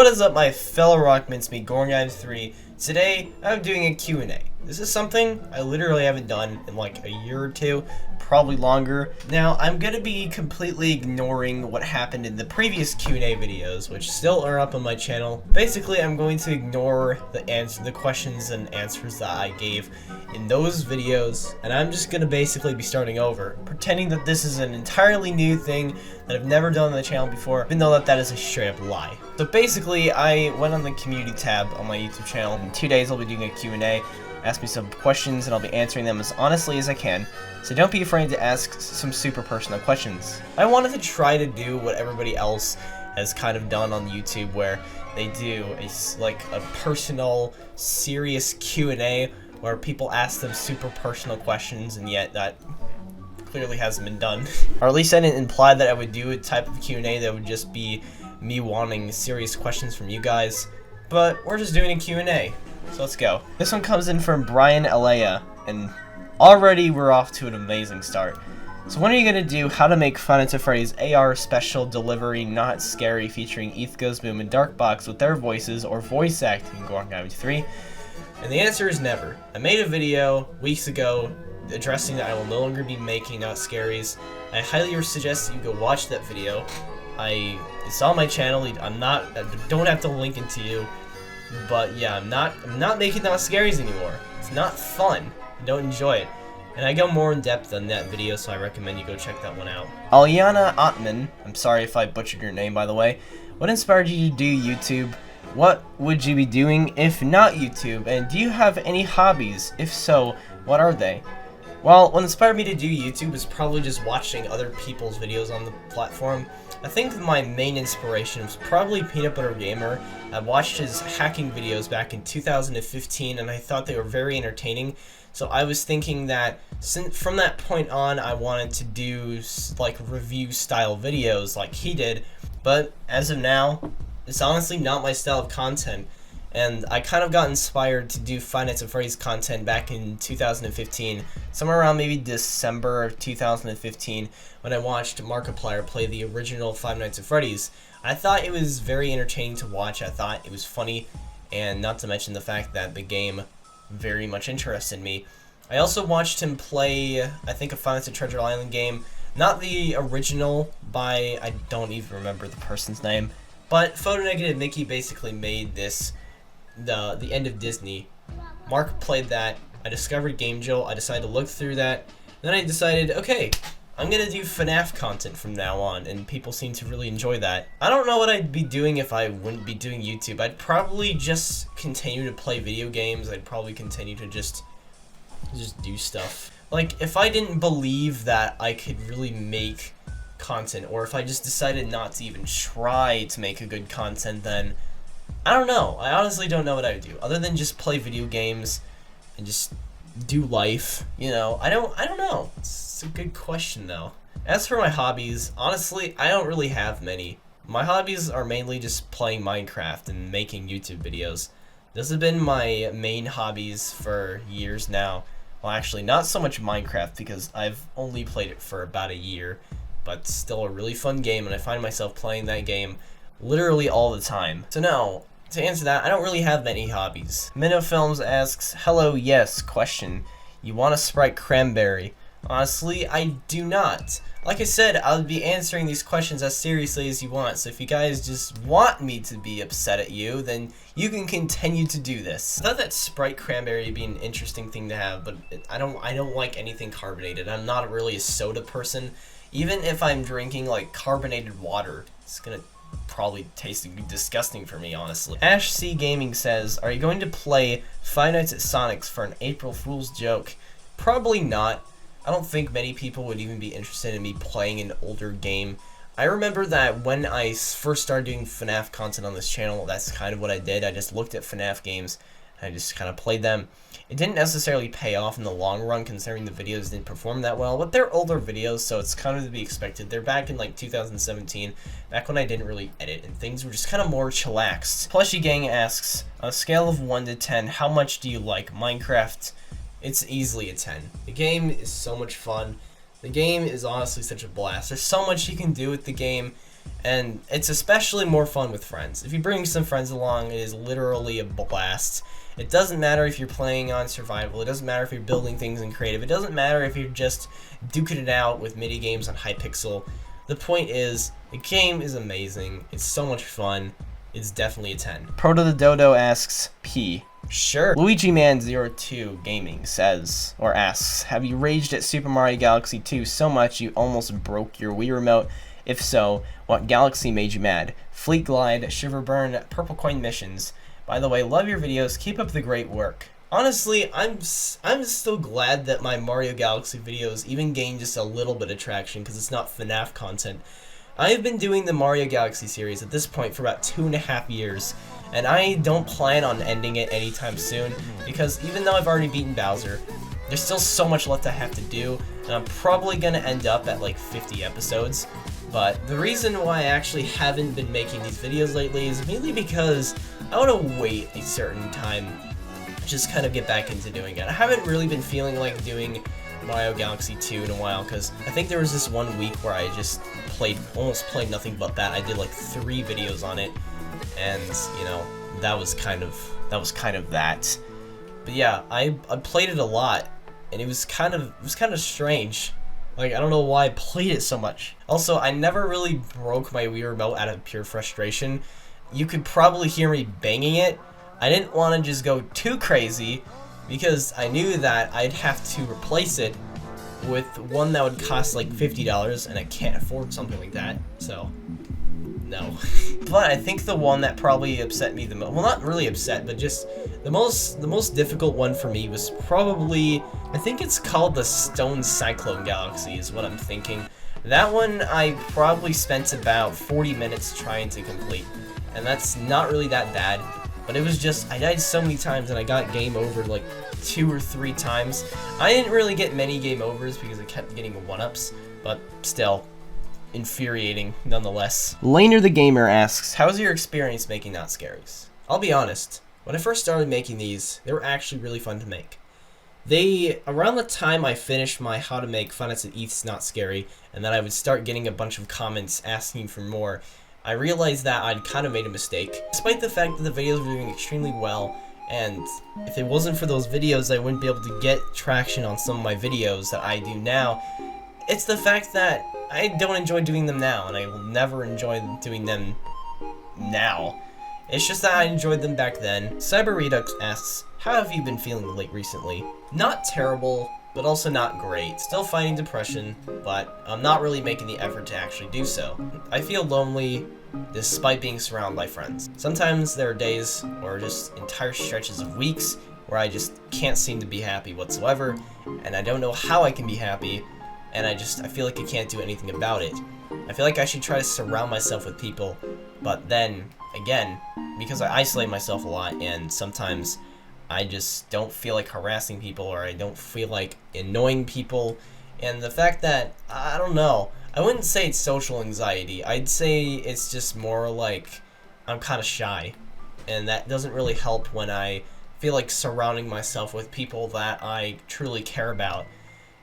What is up, my fellow rock mincemeat, Gornguy3? Today, I'm doing a Q&A. This is something I literally haven't done in like a year or two, probably longer. Now, I'm gonna be completely ignoring what happened in the previous Q&A videos, which still are up on my channel. Basically, I'm going to ignore the questions and answers that I gave in those videos, and I'm just gonna basically be starting over, pretending that this is an entirely new thing that I've never done on the channel before, even though that is a straight up lie. So basically, I went on the community tab on my YouTube channel. In 2 days, I'll be doing a Q&A. Ask me some questions, and I'll be answering them as honestly as I can. So don't be afraid to ask some super personal questions. I wanted to try to do what everybody else has kind of done on YouTube, where they do a personal, serious Q&A where people ask them super personal questions, and yet that clearly hasn't been done. Or at least I didn't imply that I would do a type of Q&A that would just be me wanting serious questions from you guys. But we're just doing a Q&A. So let's go. This one comes in from Brian Alea, and already we're off to an amazing start. So when are you gonna do How to Make Fun at Freddy's AR Special Delivery Not Scary featuring ETH Goes Boom and Darkbox with their voices or voice acting in Gornguy3? And the answer is never. I made a video weeks ago addressing that I will no longer be making Not Scaries. I highly suggest that you go watch that video. It's on my channel. I don't have to link it to you. But yeah, I'm not making Not Scaries anymore. It's not fun. I don't enjoy it. And I go more in depth on that video, so I recommend you go check that one out. Alyana Ottman, I'm sorry if I butchered your name, by the way. What inspired you to do YouTube? What would you be doing if not YouTube? And do you have any hobbies? If so, what are they? Well, what inspired me to do YouTube was probably just watching other people's videos on the platform. I think my main inspiration was probably Peanut Butter Gamer. I watched his hacking videos back in 2015, and I thought they were very entertaining. So I was thinking that from that point on, I wanted to do like review style videos like he did. But as of now, it's honestly not my style of content. And I kind of got inspired to do Five Nights at Freddy's content back in 2015, somewhere around maybe December of 2015, when I watched Markiplier play the original Five Nights at Freddy's. I thought it was very entertaining to watch. I thought it was funny, and not to mention the fact that the game very much interested me. I also watched him play, I think, a Five Nights at Treasure Island game. Not the original by, I don't even remember the person's name, but Photo Negative Mickey basically made this the end of Disney. Mark played that. I discovered GameJolt. I decided to look through that. Then I decided, okay, I'm gonna do FNAF content from now on, and people seem to really enjoy that. I don't know what I'd be doing if I wouldn't be doing YouTube. I'd probably just continue to play video games. I'd probably continue to just do stuff. Like, if I didn't believe that I could really make content, or if I just decided not to even try to make a good content, then I don't know. I honestly don't know what I would do, other than just play video games and just do life, you know. I don't know. It's a good question, though. As for my hobbies, honestly, I don't really have many. My hobbies are mainly just playing Minecraft and making YouTube videos. Those have been my main hobbies for years now. Well, actually, not so much Minecraft, because I've only played it for about a year, but still a really fun game, and I find myself playing that game literally all the time. So no, to answer that, I don't really have many hobbies. Minnow Films asks, hello, yes, question. You want a Sprite Cranberry? Honestly, I do not. Like I said, I'll be answering these questions as seriously as you want, so if you guys just want me to be upset at you, then you can continue to do this. I thought that Sprite Cranberry would be an interesting thing to have, but I don't like anything carbonated. I'm not really a soda person. Even if I'm drinking like carbonated water, it's gonna probably taste disgusting for me, honestly. Ash C Gaming says, are you going to play Five Nights at Sonic's for an April Fool's joke? Probably not. I don't think many people would even be interested in me playing an older game. I remember that when I first started doing FNAF content on this channel, that's kind of what I did. I just looked at FNAF games, and I just kind of played them. It didn't necessarily pay off in the long run, considering the videos didn't perform that well, but they're older videos, so it's kind of to be expected. They're back in like 2017, back when I didn't really edit, and things were just kind of more chillaxed. Plushy Gang asks, on a scale of 1 to 10, how much do you like Minecraft? It's easily a 10. The game is so much fun. The game is honestly such a blast. There's so much you can do with the game. And it's especially more fun with friends. If you bring some friends along, it is literally a blast. It doesn't matter if you're playing on survival, it doesn't matter if you're building things in creative, it doesn't matter if you're just duking it out with mini games on Hypixel. The point is, the game is amazing, it's so much fun, it's definitely a 10. Proto the Dodo asks P. Sure. Luigi Man 02 Gaming says, or asks, have you raged at Super Mario Galaxy 2 so much you almost broke your Wii remote? If so, what galaxy made you mad? Fleet Glide, Shiverburn, Purple Coin Missions. By the way, love your videos, keep up the great work. Honestly, I'm still glad that my Mario Galaxy videos even gained just a little bit of traction because it's not FNAF content. I've been doing the Mario Galaxy series at this point for about 2.5 years, and I don't plan on ending it anytime soon because even though I've already beaten Bowser, there's still so much left I have to do, and I'm probably going to end up at like 50 episodes. But the reason why I actually haven't been making these videos lately is mainly because I want to wait a certain time to just kind of get back into doing it. I haven't really been feeling like doing Mario Galaxy 2 in a while because I think there was this one week where I just almost played nothing but that. I did like 3 videos on it, and you know, that was kind of that. But yeah, I played it a lot, and it was kind of strange. Like, I don't know why I played it so much. Also, I never really broke my Wii Remote out of pure frustration. You could probably hear me banging it. I didn't want to just go too crazy because I knew that I'd have to replace it with one that would cost like $50, and I can't afford something like that, so no. But I think the one that probably upset me the most, well, not really upset, but just the most difficult one for me was probably, I think it's called the Stone Cyclone Galaxy is what I'm thinking. That one I probably spent about 40 minutes trying to complete, and that's not really that bad, but it was just, I died so many times and I got game over like 2 or 3 times. I didn't really get many game overs because I kept getting 1-ups, but still, infuriating nonetheless. Laner the Gamer asks, how's your experience making Not Scaries? I'll be honest, when I first started making these, they were actually really fun to make. Around the time I finished my How to Make Five Nights at Eve's Not Scary, and then I would start getting a bunch of comments asking for more, I realized that I'd kind of made a mistake. Despite the fact that the videos were doing extremely well, and if it wasn't for those videos I wouldn't be able to get traction on some of my videos that I do now, it's the fact that I don't enjoy doing them now, and I will never enjoy doing them now. It's just that I enjoyed them back then. Cyber Redux asks, how have you been feeling recently? Not terrible, but also not great. Still fighting depression, but I'm not really making the effort to actually do so. I feel lonely despite being surrounded by friends. Sometimes there are days or just entire stretches of weeks where I just can't seem to be happy whatsoever, and I don't know how I can be happy, and I feel like I can't do anything about it. I feel like I should try to surround myself with people, but then, again, because I isolate myself a lot, and sometimes I just don't feel like harassing people, or I don't feel like annoying people, and the fact that, I don't know, I wouldn't say it's social anxiety, I'd say it's just more like I'm kind of shy, and that doesn't really help when I feel like surrounding myself with people that I truly care about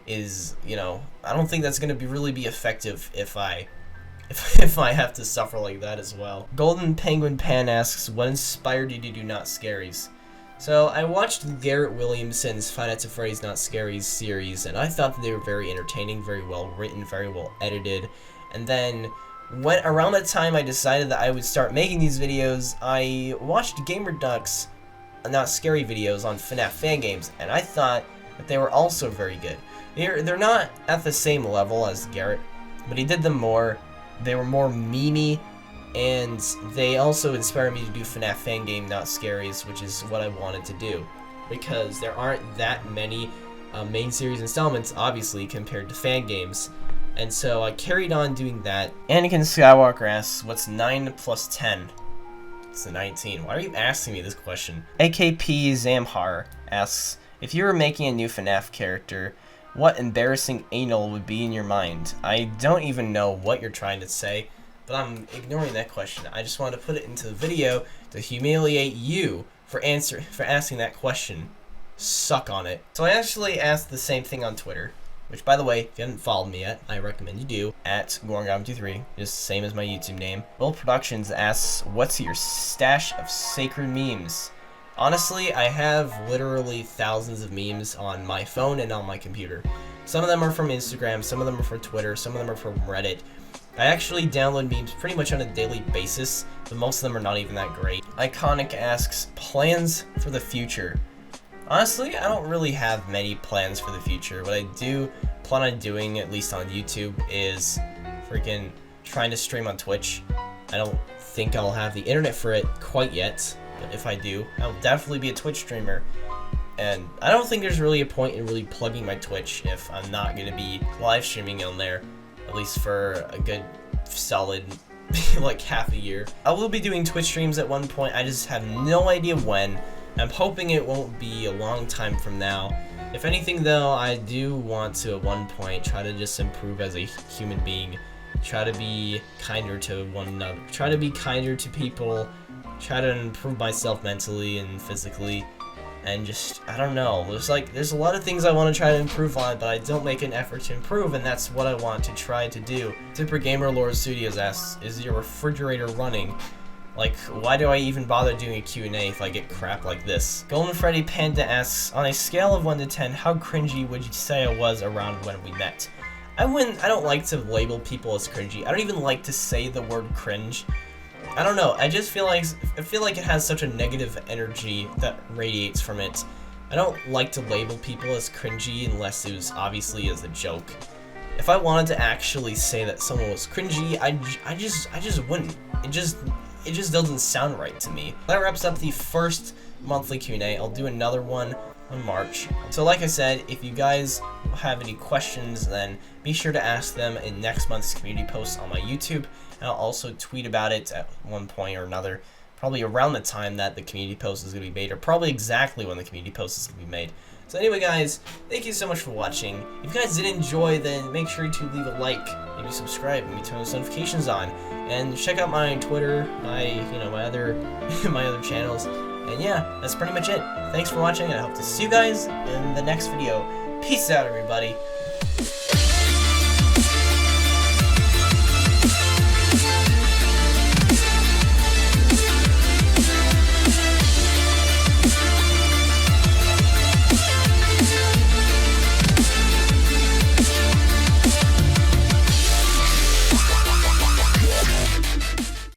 is, you know, I don't think that's going to really be effective if I have to suffer like that as well. Golden Penguin Pan asks, what inspired you to do Not Scaries? So I watched Garrett Williamson's Five Nights at Freddy's Not Scaries series, and I thought that they were very entertaining, very well written, very well edited. And then around that time I decided that I would start making these videos, I watched Gamer Duck's Not Scary videos on FNAF fan games, and I thought that they were also very good. They're not at the same level as Garrett, but he did them more. They were more memey, and they also inspired me to do FNAF fan game Not Scaries, which is what I wanted to do, because there aren't that many main series installments, obviously, compared to fan games, and so I carried on doing that. Anakin Skywalker asks, what's 9 plus 10? It's a 19. Why are you asking me this question? AKP Zamhar asks, if you were making a new FNAF character, what embarrassing anal would be in your mind? I don't even know what you're trying to say, but I'm ignoring that question. I just wanted to put it into the video to humiliate you for asking that question. Suck on it. So I actually asked the same thing on Twitter, which, by the way, if you haven't followed me yet, I recommend you do, at Gorngom23, just same as my YouTube name. Will Productions asks, what's your stash of sacred memes? Honestly, I have literally thousands of memes on my phone and on my computer. Some of them are from Instagram, some of them are from Twitter, some of them are from Reddit. I actually download memes pretty much on a daily basis, but most of them are not even that great. Iconic asks, plans for the future? Honestly, I don't really have many plans for the future. What I do plan on doing, at least on YouTube, is freaking trying to stream on Twitch. I don't think I'll have the internet for it quite yet, but if I do, I'll definitely be a Twitch streamer. And I don't think there's really a point in really plugging my Twitch if I'm not going to be live streaming on there, at least for a good solid like half a year. I will be doing Twitch streams at one point, I just have no idea when. I'm hoping it won't be a long time from now. If anything though, I do want to at one point try to just improve as a human being, try to be kinder to one another, try to be kinder to people, try to improve myself mentally and physically. And just, I don't know, there's a lot of things I want to try to improve on, but I don't make an effort to improve, and that's what I want to try to do. Super Gamer Lord Studios asks, is your refrigerator running? Like, why do I even bother doing a Q&A if I get crap like this? Golden Freddy Panda asks, on a scale of 1 to 10, how cringy would you say I was around when we met? I don't like to label people as cringy. I don't even like to say the word cringe. I don't know, I feel like it has such a negative energy that radiates from it. I don't like to label people as cringy unless it was obviously as a joke. If I wanted to actually say that someone was cringy, I just wouldn't. It just doesn't sound right to me. That wraps up the first monthly Q&A. I'll do another one in March. So like I said, if you guys have any questions, then be sure to ask them in next month's community post on my YouTube. And I'll also tweet about it at one point or another, probably around the time that the community post is going to be made, or probably exactly when the community post is going to be made. So anyway guys, thank you so much for watching. If you guys did enjoy, then make sure to leave a like, maybe subscribe, maybe turn those notifications on, and check out my Twitter, my other my other channels. And yeah, that's pretty much it. Thanks for watching, and I hope to see you guys in the next video. Peace out, everybody.